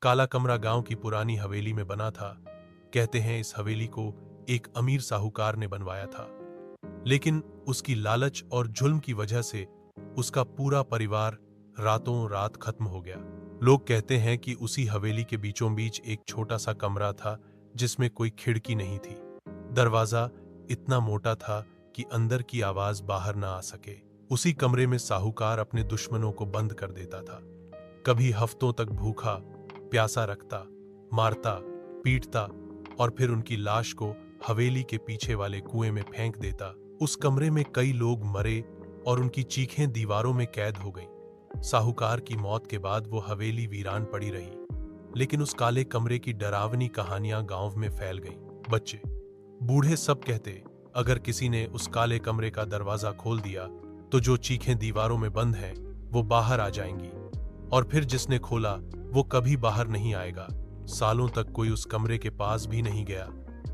काला कमरा गांव की पुरानी हवेली में बना था। कहते हैं इस हवेली को एक अमीर साहूकार ने बनवाया था, लेकिन उसकी लालच और जुल्म की वजह से उसका पूरा परिवार रातों रात खत्म हो गया। लोग कहते हैं कि उसी हवेली के बीचों बीच एक छोटा सा कमरा था जिसमें कोई खिड़की नहीं थी। दरवाजा इतना मोटा था कि अंदर की आवाज बाहर ना आ सके। उसी कमरे में साहूकार अपने दुश्मनों को बंद कर देता था। कभी हफ्तों तक भूखा प्यासा रखता, मारता, पीटता और फिर उनकी लाश को हवेली के पीछे वाले कुएं में फेंक देता। उस कमरे में कई लोग मरे और उनकी चीखें दीवारों में कैद हो गईं। साहूकार की मौत के बाद वो हवेली वीरान पड़ी रही, लेकिन उस काले कमरे की डरावनी कहानियां गांव में फैल गईं। बच्चे बूढ़े सब कहते, अगर किसी ने उस काले कमरे का दरवाजा खोल दिया तो जो चीखें दीवारों में बंद हैं वो बाहर आ जाएंगी, और फिर जिसने खोला वो कभी बाहर नहीं आएगा। सालों तक कोई उस कमरे के पास भी नहीं गया,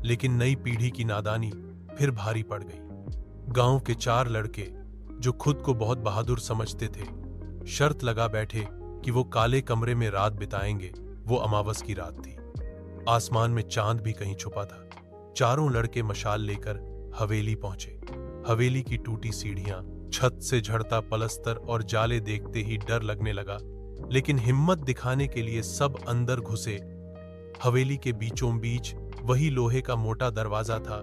लेकिन नई पीढ़ी की नादानी फिर भारी पड़ गई। गांव के 4 लड़के जो खुद को बहुत बहादुर समझते थे, शर्त लगा बैठे कि वो काले कमरे में रात बिताएंगे। वो अमावस की रात थी। आसमान में चांद भी कहीं छुपा था। चारों लड़के मशाल लेकर हवेली पहुंचे। हवेली की टूटी सीढ़ियां, छत से झड़ता पलस्तर और जाले देखते ही डर लगने लगा, लेकिन हिम्मत दिखाने के लिए सब अंदर घुसे। हवेली के बीचों बीच वही लोहे का मोटा दरवाजा था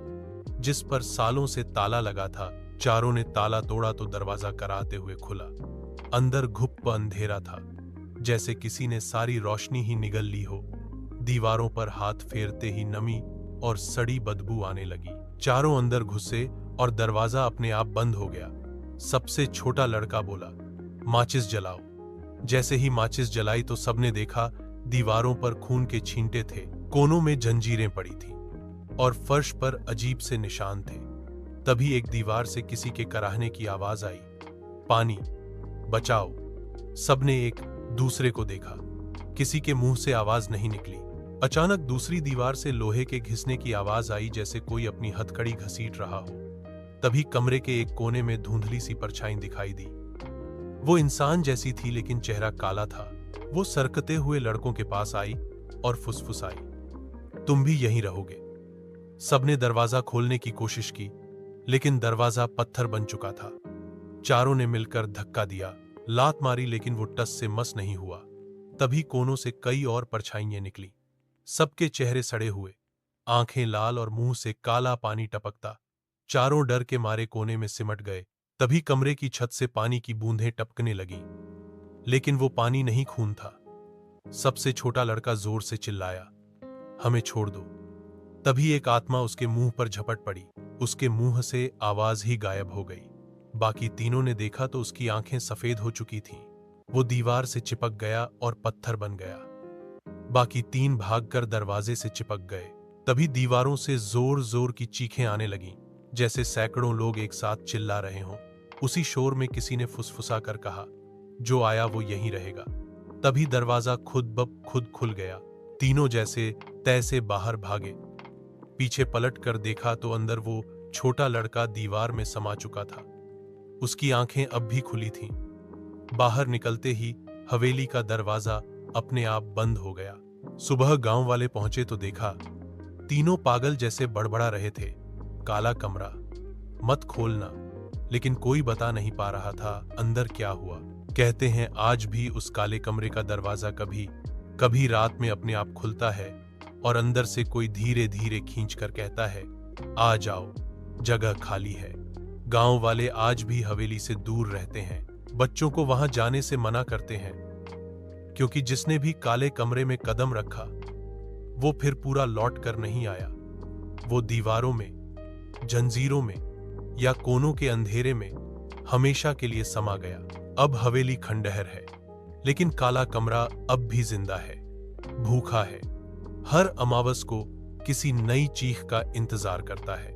जिस पर सालों से ताला लगा था। चारों ने ताला तोड़ा तो दरवाजा कराते हुए खुला। अंदर घुप्प अंधेरा था, जैसे किसी ने सारी रोशनी ही निगल ली हो। दीवारों पर हाथ फेरते ही नमी और सड़ी बदबू आने लगी। चारों अंदर घुसे और दरवाजा अपने आप बंद हो गया। सबसे छोटा लड़का बोला, माचिस जलाओ। जैसे ही माचिस जलाई तो सबने देखा दीवारों पर खून के छींटे थे, कोनों में जंजीरें पड़ी थीं और फर्श पर अजीब से निशान थे। तभी एक दीवार से किसी के कराहने की आवाज आई, पानी बचाओ। सबने एक दूसरे को देखा। किसी के मुंह से आवाज नहीं निकली। अचानक दूसरी दीवार से लोहे के घिसने की आवाज आई, जैसे कोई अपनी हथकड़ी घसीट रहा हो। तभी कमरे के एक कोने में धुंधली सी परछाई दिखाई दी। वो इंसान जैसी थी, लेकिन चेहरा काला था। वो सरकते हुए लड़कों के पास आई और फुसफुसाई, तुम भी यहीं रहोगे। सबने दरवाजा खोलने की कोशिश की, लेकिन दरवाजा पत्थर बन चुका था। चारों ने मिलकर धक्का दिया, लात मारी, लेकिन वो टस से मस नहीं हुआ। तभी कोनों से कई और परछाइयां निकली। सबके चेहरे सड़े हुए, आंखें लाल और मुंह से काला पानी टपकता। चारों डर के मारे कोने में सिमट गए। तभी कमरे की छत से पानी की बूंदें टपकने लगीं, लेकिन वो पानी नहीं खून था। सबसे छोटा लड़का जोर से चिल्लाया, हमें छोड़ दो। तभी एक आत्मा उसके मुंह पर झपट पड़ी। उसके मुंह से आवाज ही गायब हो गई। बाकी तीनों ने देखा तो उसकी आंखें सफेद हो चुकी थीं। वो दीवार से चिपक गया और पत्थर बन गया। बाकी 3 भागकर दरवाजे से चिपक गए। तभी दीवारों से जोर जोर की चीखें आने लगीं, जैसे सैकड़ों लोग एक साथ चिल्ला रहे हों। उसी शोर में किसी ने फुसफुसा कर कहा, जो आया वो यहीं रहेगा। तभी दरवाजा खुद ब खुद खुल गया। तीनों जैसे तैसे बाहर भागे। पीछे पलट कर देखा तो अंदर वो छोटा लड़का दीवार में समा चुका था। उसकी आंखें अब भी खुली थीं। बाहर निकलते ही हवेली का दरवाजा अपने आप बंद हो गया। सुबह गांव वाले पहुंचे तो देखा तीनों पागल जैसे बड़बड़ा रहे थे, काला कमरा, मत खोलना। लेकिन कोई बता नहीं पा रहा था अंदर क्या हुआ। कहते हैं आज भी उस काले कमरे का दरवाजा कभी कभी रात में अपने आप खुलता है और अंदर से कोई धीरे धीरे खींच कर कहता है, आ जाओ, जगह खाली है। गांव वाले आज भी हवेली से दूर रहते हैं। बच्चों को वहां जाने से मना करते हैं, क्योंकि जिसने भी काले कमरे में कदम रखा वो फिर पूरा लौट कर नहीं आया। वो दीवारों में, जंजीरों में या कोनों के अंधेरे में हमेशा के लिए समा गया। अब हवेली खंडहर है, लेकिन काला कमरा अब भी जिंदा है, भूखा है। हर अमावस को किसी नई चीख का इंतजार करता है।